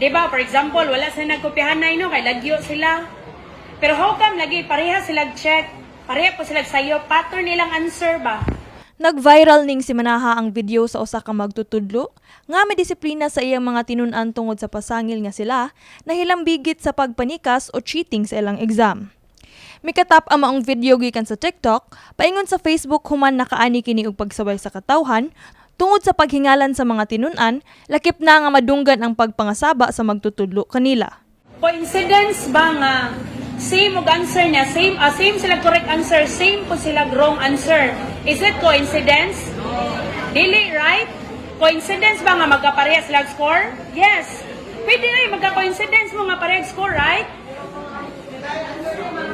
Diba, for example, wala sila nagkopyahan na kay lagyo sila. Pero how come lagi pareha sila check? Pareha po sila sayo, pattern nilang answer ba? Nag-viral ning si Manaha ang video sa usa ka magtutudlo nga may disiplina sa iyang mga tinun-an tungod sa pasangil nga sila nahilambigit sa pagpanikas o cheating sa ilang exam. Mikatap ang maong video gikan sa TikTok, paingon sa Facebook human nakaani kini og pagsabay sa katawhan tungod sa paghingalan sa mga tinun-an, lakip na nga madunggan ang pagpangasaba sa magtutudlo kanila. Coincidence ba nga same og answer niya, same sila correct answer, same po sila wrong answer. Is it coincidence? Dili, right? Coincidence ba nga magkapareha sila score? Yes. Pwede na magka-coincidence mo nga pareha score, right?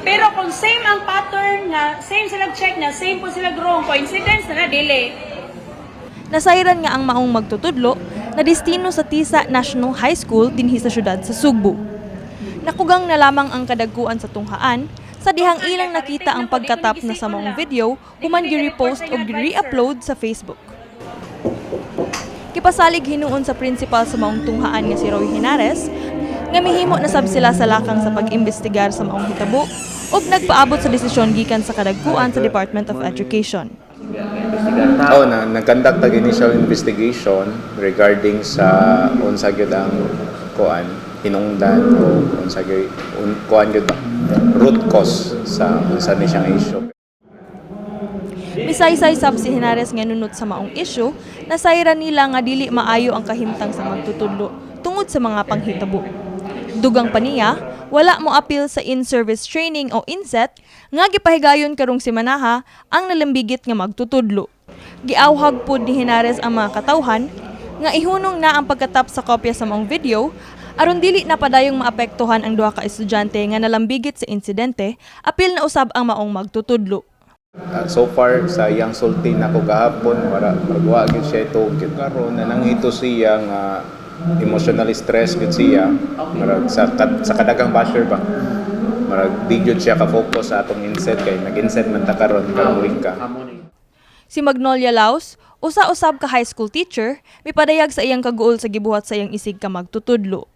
Pero kung same ang pattern nga, same sila check na, same po sila wrong, coincidence na dili. Nasayran nga ang maong magtutudlo na destino sa Tisa National High School dinhi sa syudad sa Sugbo. Nakugang na lamang ang kadagkuan sa tunghaan sa dihang ilang nakita ang pagkatap na sa maong video human gi-repost o gi-re-upload sa Facebook. Kipasalig hinuon sa principal sa maong tunghaan nga si Roy Henares nga mihimo na sab sila sa lakang sa pag-imbestigar sa maong hitabo ug nagpaabot sa desisyon gikan sa kadagkuan sa Department of Education. Nag-conduct ang initial investigation regarding sa unsa gyud ang kuan hinungdan o unsa gyud kuan gyud ba root cause sa unsa ni siyang issue. Misaysay sab si Henares nga nunot sa maong issue, nasayran nila nga dili maayo ang kahimtang sa magtutudlo tungod sa mga panghitabo. Dugang pa niya, wala mo appeal sa in-service training o INSET nga gipahigayon karong si Manaha ang nalambigit nga magtutudlo. Giawhag pod ni Henares ang mga katawhan nga ihunong na ang pagkatap sa kopya sa maong video aron dili na padayong maapektuhan ang duha ka estudyante nga nalambigit sa insidente, apil na usab ang maong magtutudlo. So far sa iyang sulti na ko gahapon maragwa gyud siya ito gyud karon na nangito siya nga emotionally stressed gyud siya marag sa kadagang basher ba marag di gyud siya ka focus sa atong inset kay nag-inset man ta karon karong ka. Si Magnolia Laos, usa-usab ka high school teacher, mipadayag sa iyang kaguol sa gibuhat sa iyang isig ka magtutudlo.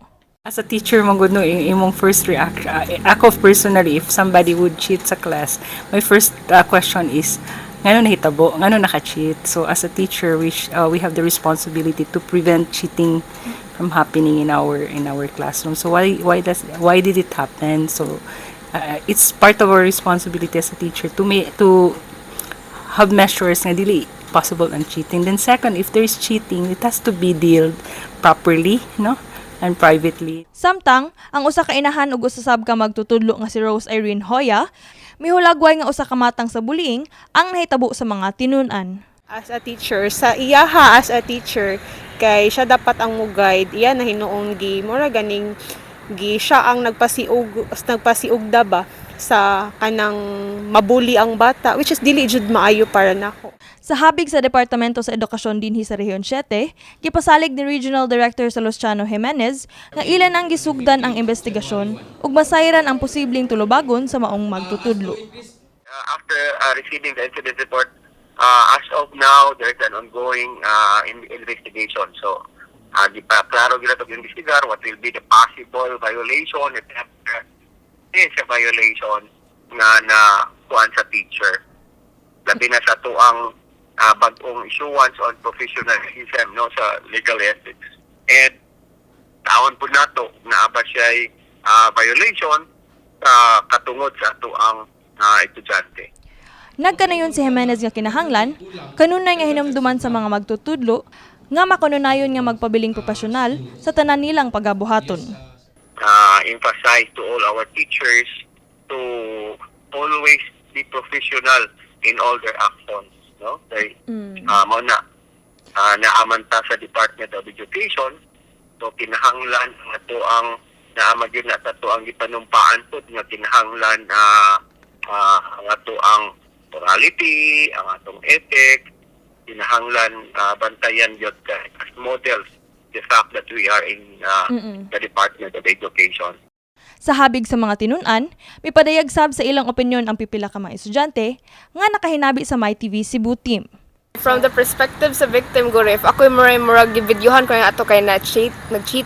As a teacher, magud no, imong first reaction, ako personally, if somebody would cheat sa class, my first question is, ngano nahitabo, ngano naka-cheat? So as a teacher, we have the responsibility to prevent cheating from happening in our classroom. So why did it happen? So it's part of our responsibility as a teacher to have measures nga dili possible ang cheating. Then second, if there is cheating, it has to be dealt properly, no? And privately. Samtang, ang usa ka inahan ug usasab ka magtutudlo nga si Rose Irene Hoya, mihulagway nga usa ka matang sa bullying ang nahitabo sa mga tinun-an. As a teacher, sa iyaha as a teacher, kay siya dapat ang mo-guide, iya na hinuong mura ganing siya ang nagpasiugda ba sa kanang mabuli ang bata, which is dili jud maayo para nako. Sa habig sa Departamento sa Edukasyon dinhi sa Rehiyon 7, gipasalig ni Regional Director sa Luciano Jimenez nga ilan ang gisugdan ang investigasyon ug masayran ang posibleng tulubagon sa maong magtutudlo. After receiving the incident report, as of now, there's an ongoing investigation. So, di pa klaro gila to investigar what will be the possible violation if there is a violation na kuan sa teacher. Labi na sa tuang bagong issuance on professionalism no sa legal ethics. And taon po nato na ba siya violation katungod sa tuang estudyante. Nagkanayon si Jimenez nga kinahanglan, kanunay nga hinumduman sa mga magtutudlo nga makununayon nga magpabiling profesional sa tanan nilang pagabuhaton. Emphasize to all our teachers to always be professional in all their actions, no? Kay mao na naamanta sa Department of Education, so kinahanglan nga to ang naamag yun na to ang gipanumpaan po nga kinahanglan nga to ang morality, ang atong ethics, kinahanglan bantayan yun as models the fact that we are in the Department of Education. Sa habig sa mga tinun-an, may padayag sab sa ilang opinyon ang pipila ka mga estudyante nga nakahinabi sa MyTV Cebu team. From the perspective sa victim guro, if ako yung murag gibidyohan ko nga ato kay nag-cheat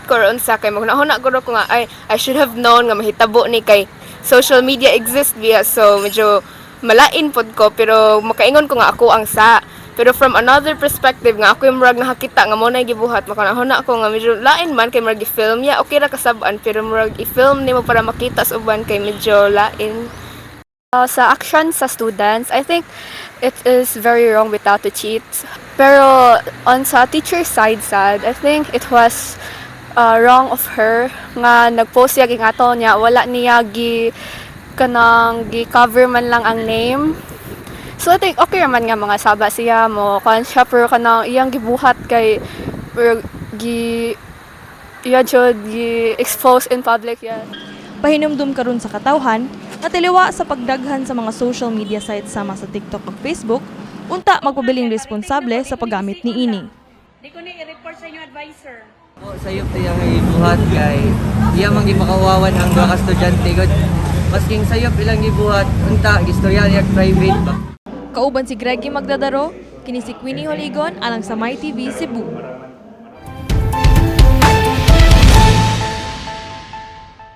ko ron sa kay maghuna guro ko nga I should have known nga mahitabo ni kay social media exist via, so medyo malain pod ko pero makaingon ko nga ako ang sa. Pero from another perspective nga ako yung murag nakakita nga mo na gibuhat, makanahuna ko nga medyo lain man kay murag i-film ya, okay ra kasabaan pero murag i-film nimo para makita sa uban kay medyo lain. Sa action sa students, I think it is very wrong without to cheat. Pero on sa teacher side sad, I think it was wrong of her nga nag-post siya ging ato niya, wala niya kanang gi-cover man lang ang name. So I think okay man nga mga saba siya mo kan siya pero kanang iyang gibuhat kay gi-expose in public yan. Pahinumdum karon sa katawhan, natiliwa sa pagdaghan sa mga social media sites sama sa TikTok ug Facebook, unta magpabiling responsable sa paggamit ni ini. Di ko ni i-report sa inyo advisor. Sayop tiyang ibuhat kay iya man gipakawawan ang duha ka estudyante gud. Masking sayop ilang gibuhat unta gistorya niya private ba. Kauban si Greggy Magdadaro, kini si Queenie Holigon alang sa My TV Cebu.